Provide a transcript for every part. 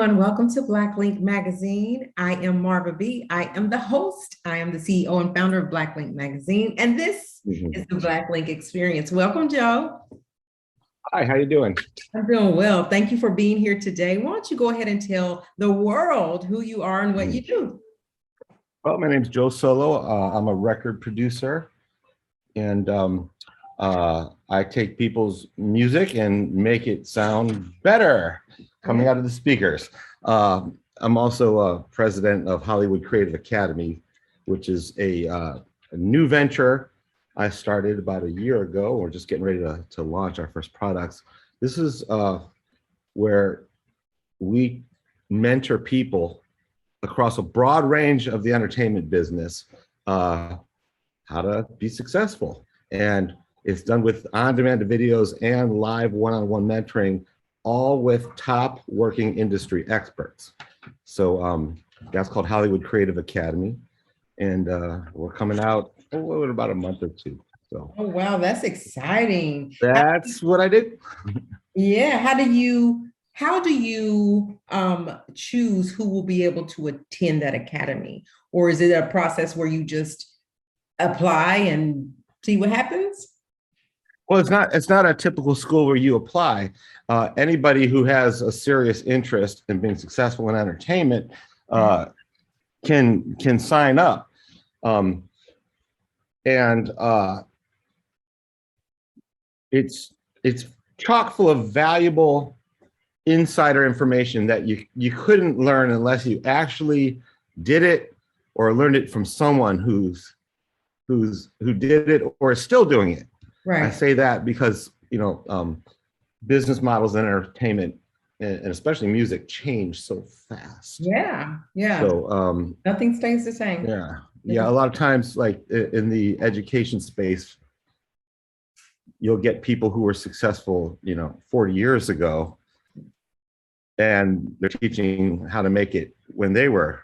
everyone. Welcome to Black Link Magazine. I am Marva B. I am the host. I am the CEO and founder of Black Link Magazine, and this is the Black Link Experience. Welcome, Joe. Hi, how you doing? I'm doing well. Thank you for being here today. Why don't you go ahead and tell the world who you are and what you do? Well, my name's Joe Solo. I'm a record producer, and I take people's music and make it sound better coming out of the speakers. I'm also a president of Hollywood Creative Academy, which is a new venture I started about a year ago. We're just getting ready to launch our first products. This is where we mentor people across a broad range of the entertainment business, how to be successful. And it's done with on-demand videos and live one-on-one mentoring, all with top working industry experts. So that's called Hollywood Creative Academy. And we're coming out in about a month or two. So. Oh, wow, that's exciting. That's what I did. Yeah, how do you choose who will be able to attend that academy? Or is it a process where you just apply and see what happens? Well, it's not a typical school where you apply. Anybody who has a serious interest in being successful in entertainment can sign up. It's chock full of valuable insider information that you couldn't learn unless you actually did it or learned it from someone who did it or is still doing it. Right. I say that because business models in entertainment and especially music change so fast. Yeah. So nothing stays the same. Yeah. A lot of times, like in the education space, you'll get people who were successful, 40 years ago, and they're teaching how to make it when they were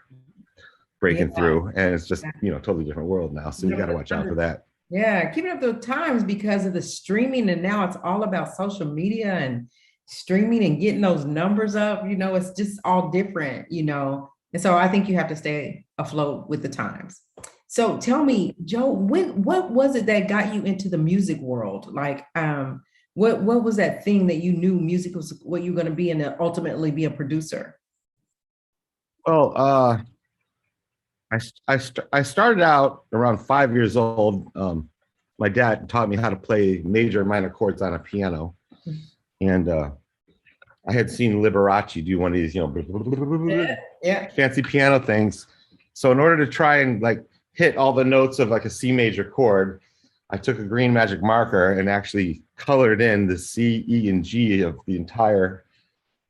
breaking through, and it's just totally different world now. So you got to watch out for that. Yeah, keeping up the times because of the streaming, and now it's all about social media and streaming and getting those numbers up. It's just all different. And so I think you have to stay afloat with the times. So tell me, Joe, what was it that got you into the music world? Like, what was that thing that you knew music was what you're going to be and ultimately be a producer? Well, I started out around 5 years old. My dad taught me how to play major and minor chords on a piano, and I had seen Liberace do one of these, fancy piano things. So in order to try and hit all the notes of like a C major chord, I took a green magic marker and actually colored in the C, E, and G of the entire,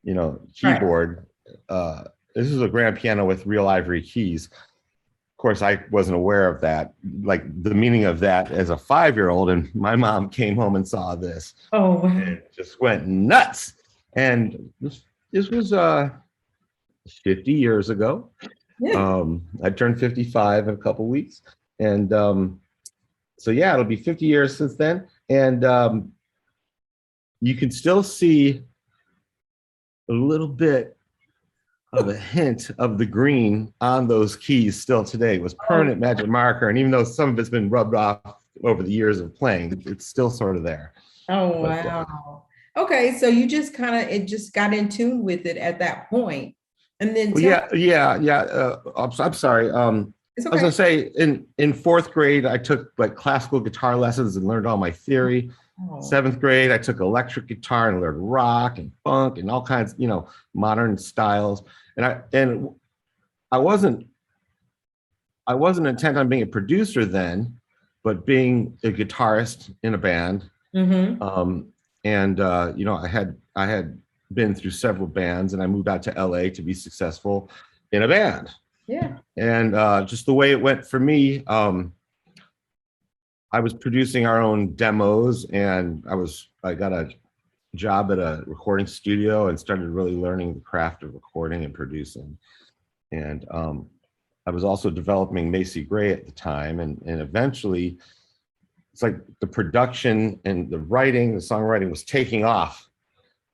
keyboard. Right. This is a grand piano with real ivory keys. Of course, I wasn't aware of that, like the meaning of that as a 5-year-old. And my mom came home and saw this. Oh, wow. And just went nuts. And this was 50 years ago. Yeah. I turned 55 in a couple weeks. And so, yeah, it'll be 50 years since then. And you can still see a little bit of a hint of the green on those keys still today. It was permanent magic marker. And even though some of it's been rubbed off over the years of playing, it's still sort of there. Oh, wow. Okay, so you just it just got in tune with it at that point. And then I'm sorry. Okay. I was gonna say in 4th grade, I took classical guitar lessons and learned all my theory. Oh. 7th grade, I took electric guitar and learned rock and funk and all kinds, modern styles. And I wasn't intent on being a producer then, but being a guitarist in a band. Mm-hmm. I had been through several bands, and I moved out to LA to be successful in a band. Yeah. And just the way it went for me, I was producing our own demos, and I got a job at a recording studio and started really learning the craft of recording and producing. And I was also developing Macy Gray at the time, and eventually it's like the production and the writing, the songwriting was taking off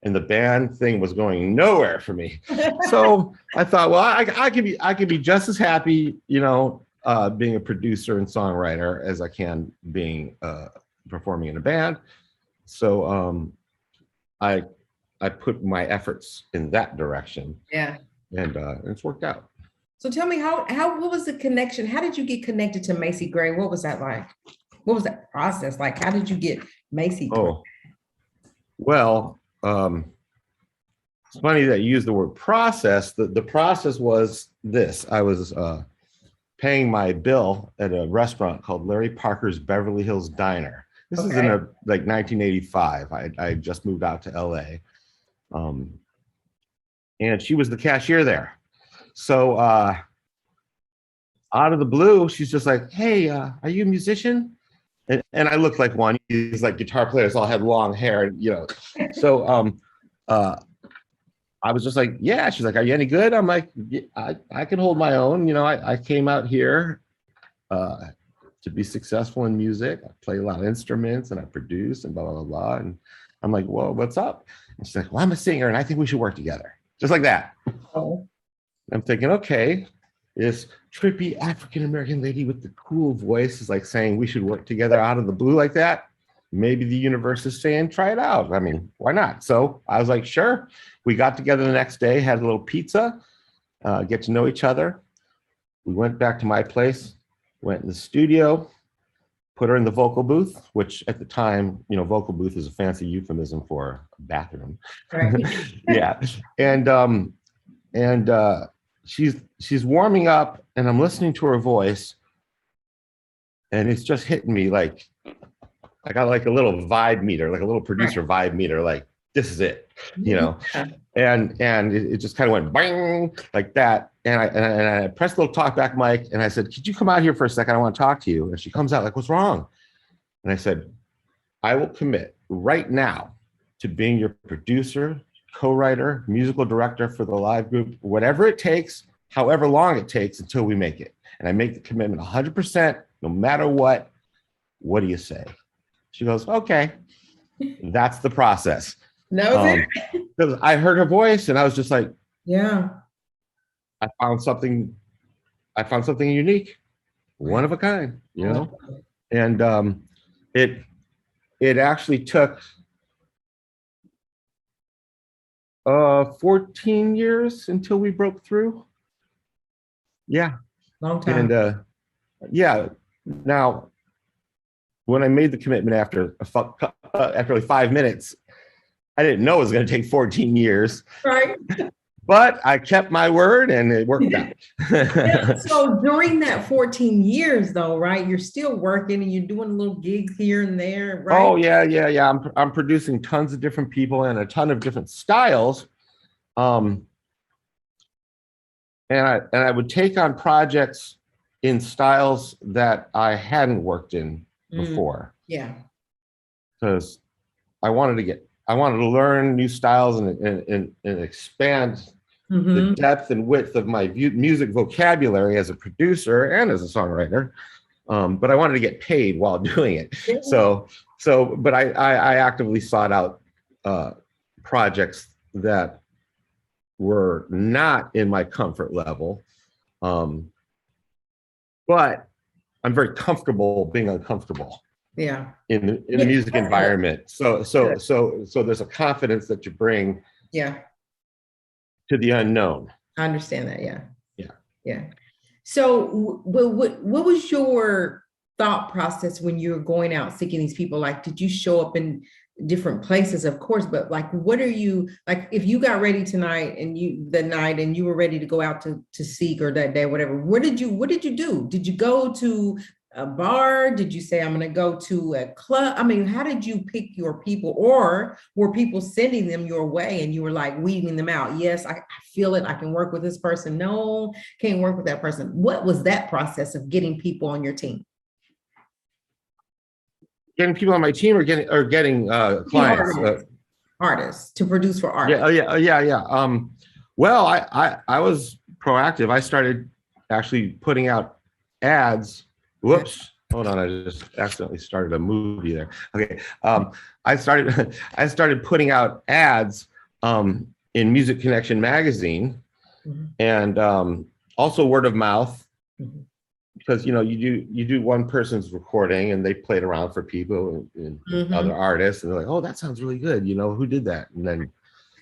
and the band thing was going nowhere for me. So I thought, well, I could be just as happy, you know, being a producer and songwriter as I can being performing in a band. So I put my efforts in that direction. Yeah. And it's worked out. So tell me what was the connection? How did you get connected to Macy Gray? What was that like? What was that process like? How did you get Macy Gray? Oh, well, it's funny that you use the word process. The process was this. I was paying my bill at a restaurant called Larry Parker's Beverly Hills Diner. This is in like 1985. I just moved out to LA. And she was the cashier there. So out of the blue, she's just like, hey, are you a musician? And I looked like one. These like guitar players all had long hair, you know. So I was just like, yeah. She's like, are you any good? I'm like, yeah, I can hold my own. You know, I came out here to be successful in music. I play a lot of instruments and I produce and blah, blah, blah, blah. And I'm like, whoa, what's up? And she's like, well, I'm a singer and I think we should work together. Just like that. Oh. I'm thinking, okay, this trippy African-American lady with the cool voice is like saying we should work together out of the blue like that. Maybe the universe is saying, try it out. I mean, why not? So I was like, sure. We got together the next day, had a little pizza, get to know each other. We went back to my place, went in the studio, put her in the vocal booth, which at the time, you know, vocal booth is a fancy euphemism for a bathroom. Right. Yeah. And she's warming up and I'm listening to her voice and it's just hitting me like, I got like a little vibe meter, like a little producer vibe meter, like this is it, you know? And it just kind of went bang like that. And I pressed the little talk back mic and I said, could you come out here for a second? I want to talk to you. And she comes out like, what's wrong? And I said, I will commit right now to being your producer, co-writer, musical director for the live group, whatever it takes, however long it takes until we make it. And I make the commitment 100%, no matter what. What do you say? She goes, okay. That's the process. No, I heard her voice and I was just like, yeah, I found something unique, one of a kind, you know? And it actually took 14 years until we broke through. Yeah. Long time. And yeah, now when I made the commitment after like 5 minutes, I didn't know it was going to take 14 years. Right. But I kept my word and it worked out. Yeah, so during that 14 years though, right, you're still working and you're doing little gigs here and there, right? Oh yeah. I'm producing tons of different people and a ton of different styles. And I would take on projects in styles that I hadn't worked in before. Yeah. Because I wanted to learn new styles and expand the depth and width of my music vocabulary as a producer and as a songwriter. But I wanted to get paid while doing it. Yeah. But I actively sought out projects that were not in my comfort level. But I'm very comfortable being uncomfortable. Yeah. In the music environment. So there's a confidence that you bring to the unknown. I understand that. Yeah. Yeah. Yeah. So what was your thought process when you were going out seeking these people? Like, did you show up in different places, of course, but like, what are you, like, if you got ready tonight and you were ready to go out to seek, or that day, whatever, what did you do? Did you go to a bar? Did you say, I'm going to go to a club? I mean, how did you pick your people, or were people sending them your way and you were like weeding them out? Yes, I feel it. I can work with this person. No, can't work with that person. What was that process of getting people on your team? Getting people on my team or getting clients? Artists to produce for artists. Yeah. Well, I was proactive. I started actually putting out ads. Whoops, hold on, I just accidentally started a movie there. Okay, I started I started putting out ads in Music Connection magazine, and also word of mouth, because you do one person's recording and they play it around for people and other artists, and they're like, oh, that sounds really good. Who did that? And then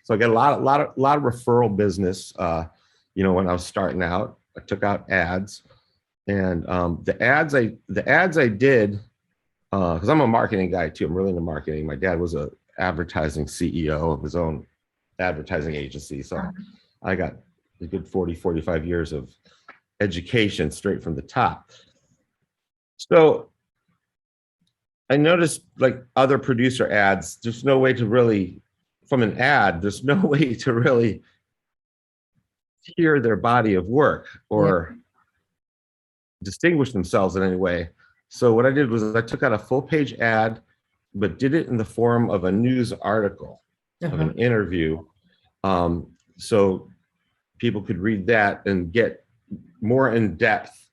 so I got a lot of referral business. When I was starting out, I took out ads, and the ads I did, because I'm a marketing guy too. I'm really into marketing. My dad was a advertising CEO of his own advertising agency, so I got a good 45 years of education straight from the top. So I noticed, like other producer ads, there's no way to really, from an ad, there's no way to really hear their body of work or distinguish themselves in any way. So what I did was I took out a full page ad, but did it in the form of a news article, of an interview. So people could read that and get more in depth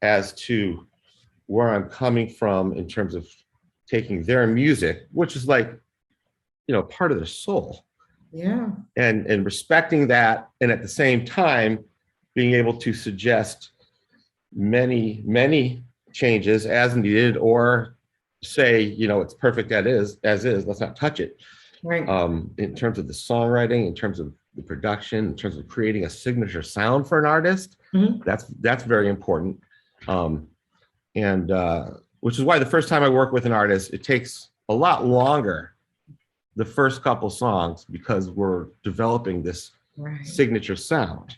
as to where I'm coming from in terms of taking their music, which is like, part of their soul. Yeah. And respecting that. And at the same time, being able to suggest many changes as needed, or say, it's perfect as is, let's not touch it. Right. In terms of the songwriting, in terms of the production, in terms of creating a signature sound for an artist, that's very important. And which is why the first time I work with an artist, it takes a lot longer, the first couple songs, because we're developing this signature sound.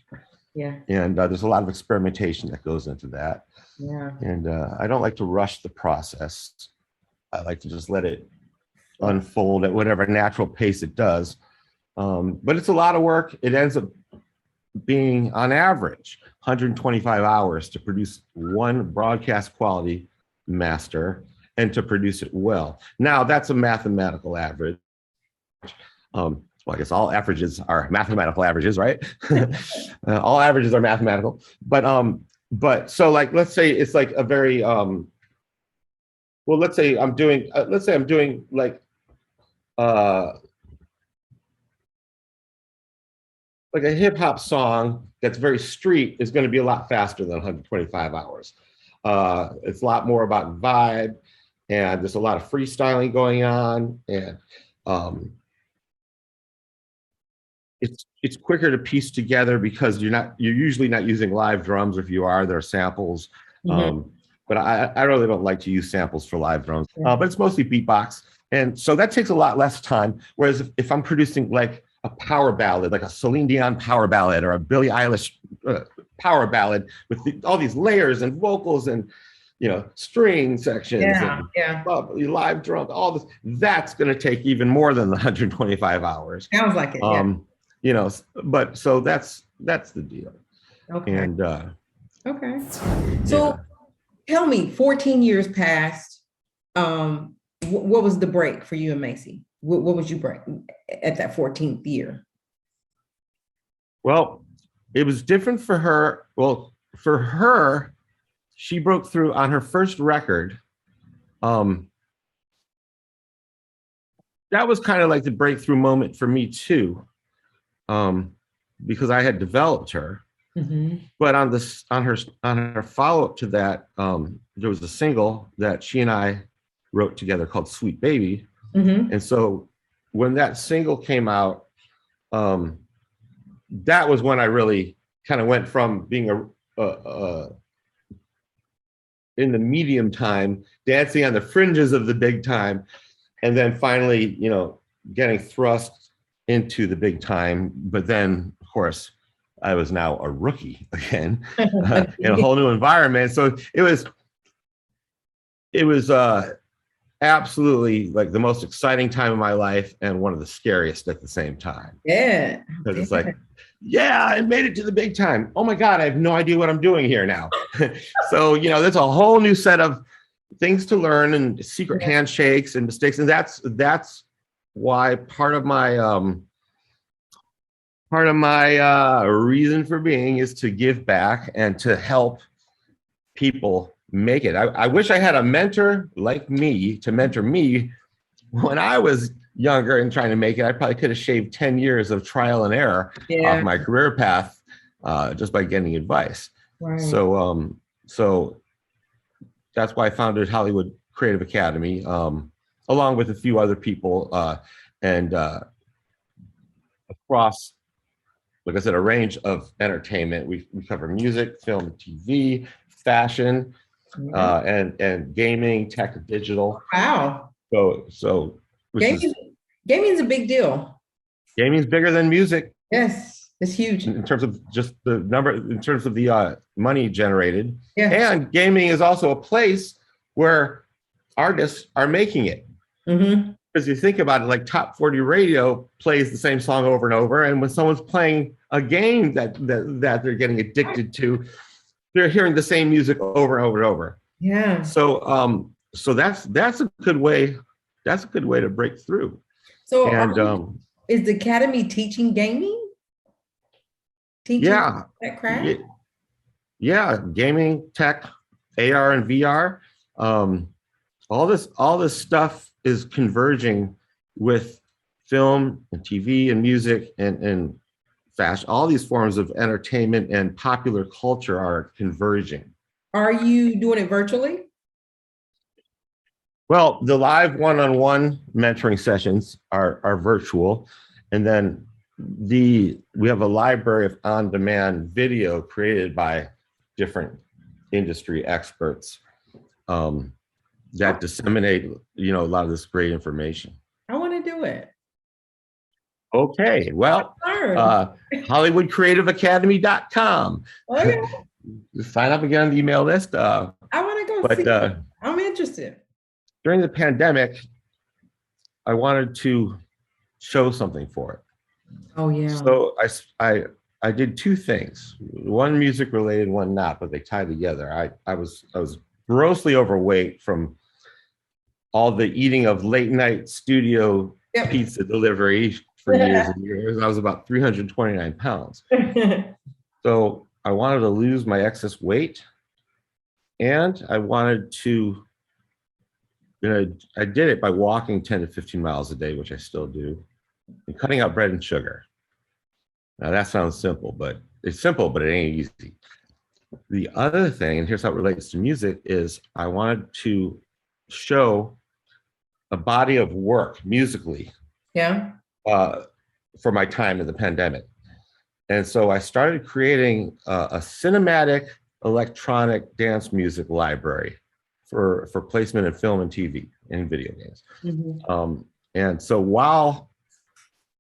Yeah. And there's a lot of experimentation that goes into that. Yeah. And I don't like to rush the process. I like to just let it unfold at whatever natural pace it does. But it's a lot of work. It ends up being, on average, 125 hours to produce one broadcast quality master and to produce it well. Now, that's a mathematical average. Well, I guess all averages are mathematical averages, right? All averages are mathematical. But so, like, let's say it's like a very well, let's say I'm doing like a hip hop song that's very street is going to be a lot faster than 125 hours. It's a lot more about vibe, and there's a lot of freestyling going on, and it's quicker to piece together because you're usually not using live drums. If you are, there are samples. But I really don't like to use samples for live drums. But it's mostly beatbox, and so that takes a lot less time. Whereas if I'm producing like a power ballad, like a Celine Dion power ballad or a Billie Eilish power ballad with all these layers and vocals and string sections and live drums, all this, that's going to take even more than the 125 hours. Sounds like it. But so that's the deal. Okay. And okay. So tell me, 14 years passed. What was the break for you and Macy? What was you break at that 14th year? Well, it was different for her. Well, for her, she broke through on her first record. That was kind of like the breakthrough moment for me too, because I had developed her. But on her follow-up to that, there was a single that she and I wrote together called Sweet Baby. And so when that single came out, that was when I really kind of went from being in the medium time, dancing on the fringes of the big time, and then finally, getting thrust into the big time. But then, of course, I was now a rookie again in a whole new environment. So it was absolutely like the most exciting time of my life and one of the scariest at the same time. Yeah. Because it's like, I made it to the big time. Oh my God, I have no idea what I'm doing here now. So, there's a whole new set of things to learn and secret handshakes and mistakes. And that's why part of my reason for being is to give back and to help people make it. I wish I had a mentor like me to mentor me when I was younger and trying to make it. I probably could have shaved 10 years of trial and error off my career path just by getting advice. Right. So that's why I founded Hollywood Creative Academy, along with a few other people, and across, like I said, a range of entertainment. We cover music, film, TV, fashion, and gaming, tech, and digital. Wow. So Gaming's a big deal. Gaming's bigger than music. Yes, it's huge. In terms of just the number, in terms of the money generated. Yeah. And gaming is also a place where artists are making it. Mm-hmm. Because you think about it, like top 40 radio plays the same song over and over. And when someone's playing a game that they're getting addicted to, they're hearing the same music over and over and over. Yeah. So that's a good way. That's a good way to break through. So is the Academy teaching gaming? Teaching that craft? Yeah, gaming, tech, AR and VR. All this stuff is converging with film and TV and music and fashion. All these forms of entertainment and popular culture are converging. Are you doing it virtually? Well, the live one-on-one mentoring sessions are virtual. And then we have a library of on-demand video created by different industry experts that disseminate, a lot of this great information. I want to do it. Okay, well, HollywoodCreativeAcademy.com. Okay. Sign up again on the email list. I want to go see it. I'm interested. During the pandemic, I wanted to show something for it. Oh yeah. So I did two things, one music related, one not, but they tie together. I was grossly overweight from all the eating of late night studio pizza delivery for years and years. I was about 329 pounds. So I wanted to lose my excess weight, and I wanted to, I did it by walking 10 to 15 miles a day, which I still do, and cutting out bread and sugar. Now that sounds simple, but it ain't easy. The other thing, and here's how it relates to music, is I wanted to show a body of work musically for my time in the pandemic. And so I started creating a cinematic electronic dance music library for placement in film and TV and video games. Mm-hmm. And so while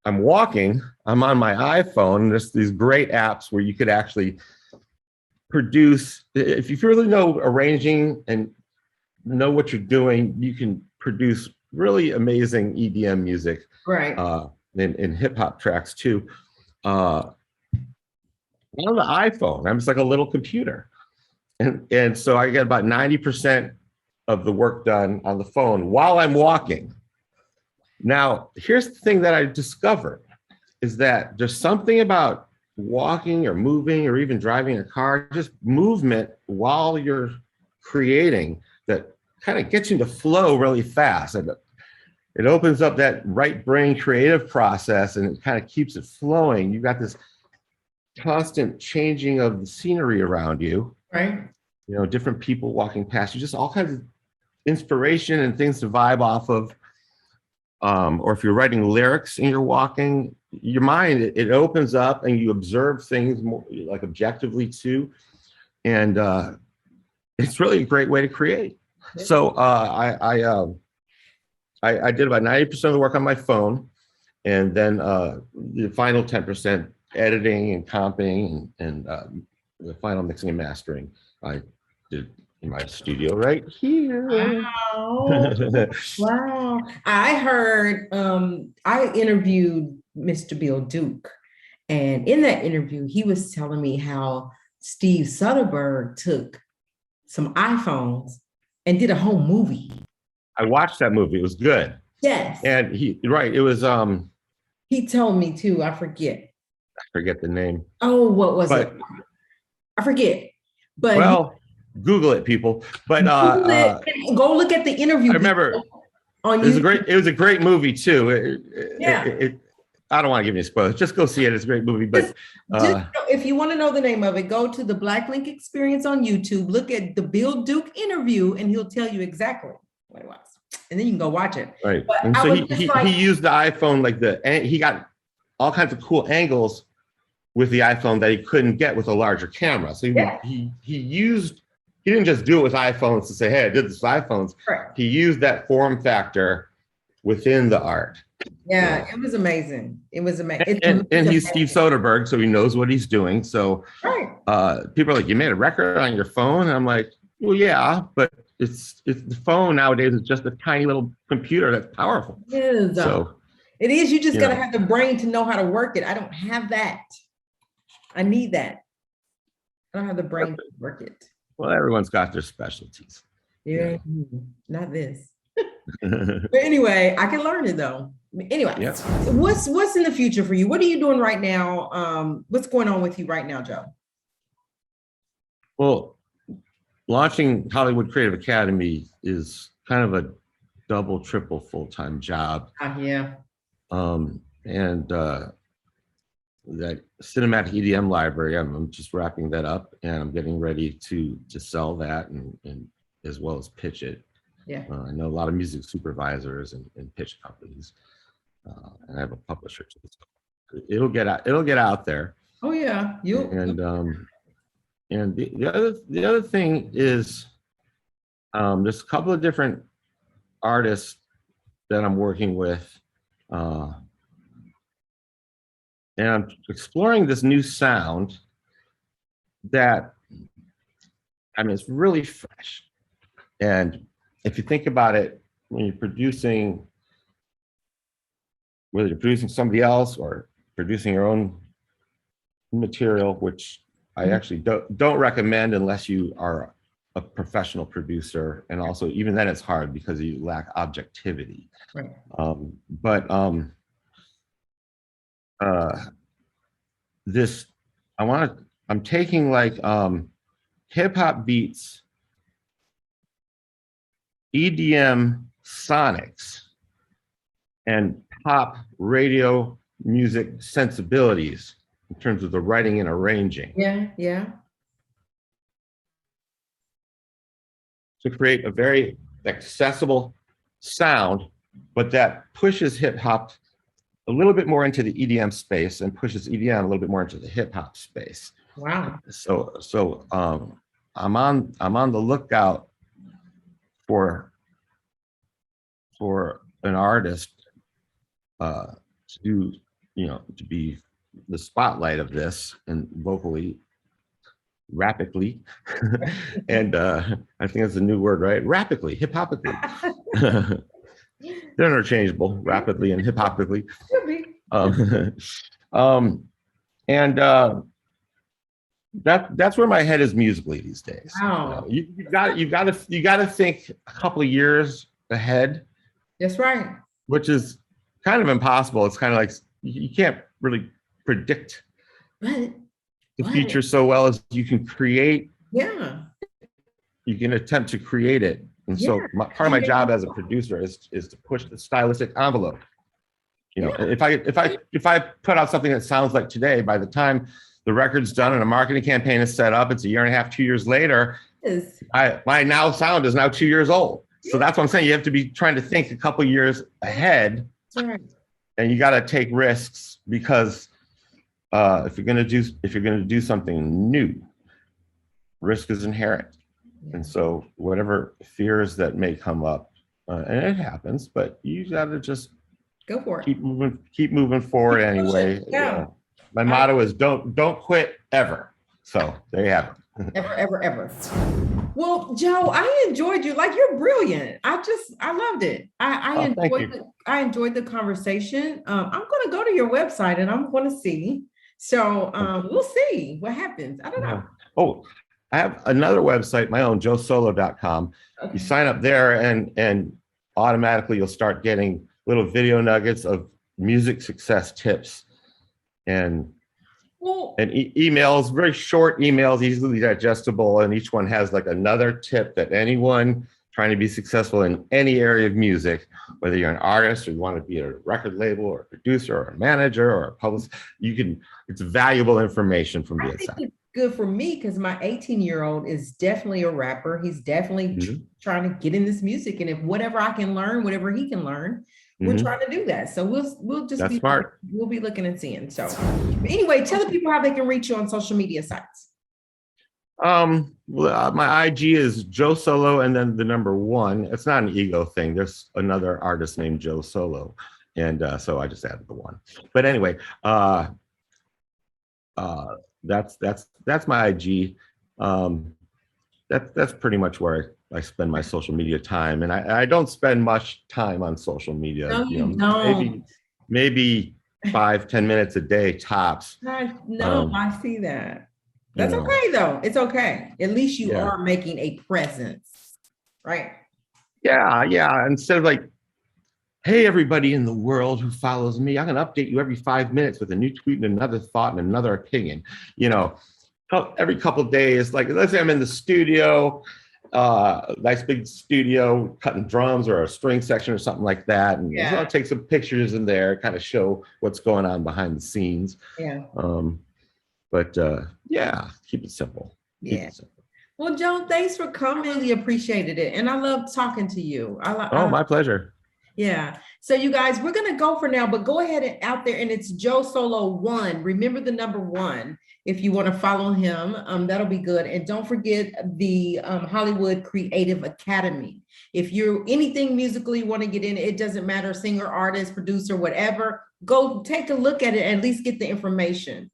I'm walking, I'm on my iPhone. There's these great apps where you could actually produce, if you really know arranging and know what you're doing, you can produce really amazing EDM music, right? And hip hop tracks too. On the iPhone, I'm just like a little computer, and so I get about 90% of the work done on the phone while I'm walking. Now, here's the thing that I discovered is that there's something about walking or moving or even driving a car, just movement while you're creating, that kind of gets you to flow really fast. And it opens up that right brain creative process and it kind of keeps it flowing. You've got this constant changing of the scenery around you. Right. Different people walking past you, just all kinds of inspiration and things to vibe off of. Or if you're writing lyrics and you're walking, your mind, it opens up and you observe things more like objectively too. And it's really a great way to create. So I did about 90% of the work on my phone, and then the final 10% editing and comping and the final mixing and mastering I did in my studio right here. Wow. Wow. I heard, I interviewed Mr. Bill Duke, and in that interview, he was telling me how Steve Soderbergh took some iPhones and did a whole movie. I watched that movie. It was good. Yes. And it was he told me too, I forget the name. Oh, what was it? I forget. But well, Google it, people. But Google it and go look at the interview. I remember on it was a great movie too. Yeah. I don't want to give you spoilers. Just go see it. It's a great movie. But just if you want to know the name of it, go to the Black Link Experience on YouTube. Look at the Bill Duke interview, and he'll tell you exactly what it was. And then you can go watch it. Right. But and so he used the iPhone he got all kinds of cool angles with the iPhone that he couldn't get with a larger camera. So he didn't just do it with iPhones to say, hey, I did this with iPhones. Correct. He used that form factor within the art. Yeah, it was amazing. It was amazing. And he's Steve Soderbergh, so he knows what he's doing. So people are like, you made a record on your phone? And I'm like, well, yeah, but it's the phone nowadays is just a tiny little computer that's powerful. It is. So it is. You just got to have the brain to know how to work it. I don't have that. I need that. I don't have the brain to work it. Well, everyone's got their specialties. Yeah, not this. But anyway, I can learn it though. Anyway, what's in the future for you? What are you doing right now? What's going on with you right now, Joe? Well, launching Hollywood Creative Academy is kind of a double, triple full-time job. And that cinematic EDM library, I'm just wrapping that up, and I'm getting ready to sell that and as well as pitch it. I know a lot of music supervisors and pitch companies, and I have a publisher too. So it'll get out there. Oh yeah, and the other thing is there's a couple of different artists that I'm working with, and I'm exploring this new sound that, I mean, it's really fresh. And if you think about it, when you're producing, whether you're producing somebody else or producing your own material, which I actually don't recommend unless you are a professional producer. And also, even then it's hard because you lack objectivity. Right. I'm taking like hip hop beats, EDM sonics, and pop radio music sensibilities in terms of the writing and arranging. Yeah. To create a very accessible sound, but that pushes hip hop a little bit more into the EDM space and pushes EDM a little bit more into the hip hop space. Wow. So I'm on the lookout for an artist to be the spotlight of this, and vocally, rapidly, and I think that's a new word, right? Rapidly, hip-hopically. They're interchangeable, rapidly and hip-hopically. That's where my head is musically these days. Wow. You got to think a couple of years ahead. That's right. Which is kind of impossible. It's kind of like you can't really predict the future so well as you can create. Yeah. You can attempt to create it. And so part of my job as a producer is to push the stylistic envelope. If I put out something that sounds like today, by the time the record's done and a marketing campaign is set up, it's a year and a half, 2 years later, my now sound is now 2 years old. So that's what I'm saying. You have to be trying to think a couple years ahead. That's right. And you got to take risks, because if you're going to do something new, risk is inherent. And so whatever fears that may come up, and it happens, but you got to just go for it. Keep moving forward anyway. My motto is don't quit ever. So there you have it. Ever. Well, Joe, I enjoyed you. Like, you're brilliant. I loved it. I enjoyed the conversation. I'm going to go to your website and I'm going to see. So we'll see what happens. I don't know. Oh, I have another website, my own, joesolo.com. Okay. You sign up there and automatically you'll start getting little video nuggets of music success tips and Well, And emails, very short emails, easily digestible, and each one has like another tip that anyone trying to be successful in any area of music, whether you're an artist or you want to be a record label or a producer or a manager or a publicist, it's valuable information from the I think inside. it's good for me because my 18-year-old is definitely a rapper. He's definitely trying to get in this music. And if whatever I can learn, whatever he can learn, we're trying to do that. So we'll just That's be smart. We'll be looking and seeing. So anyway, tell the people how they can reach you on social media sites. My IG is Joe Solo and then the number 1. It's not an ego thing. There's another artist named Joe Solo. And so I just added the 1. But anyway, that's my IG. That's pretty much where I spend my social media time. And I don't spend much time on social media. No, you don't. Maybe 5-10 minutes a day tops. I see that. That's okay though. It's okay. At least you are making a presence, right? Yeah. Instead of like, hey, everybody in the world who follows me, I'm going to update you every 5 minutes with a new tweet and another thought and another opinion. Every couple of days, like let's say I'm in the studio, nice big studio, cutting drums or a string section or something like that. And I'll take some pictures in there, kind of show what's going on behind the scenes. Yeah. But keep it simple. Well, Joe, thanks for coming. Really appreciated it. And I love talking to you. My pleasure. Yeah. So you guys, we're going to go for now, but go ahead and out there. And it's Joe Solo 1. Remember the number 1. If you want to follow him, that'll be good. And don't forget the Hollywood Creative Academy. If you're anything musically you want to get in, it doesn't matter, singer, artist, producer, whatever, go take a look at it and at least get the information.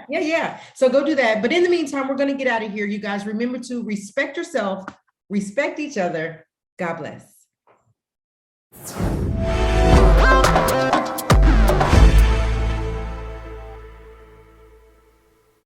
Yeah. So go do that. But in the meantime, we're going to get out of here. You guys remember to respect yourself, respect each other. God bless.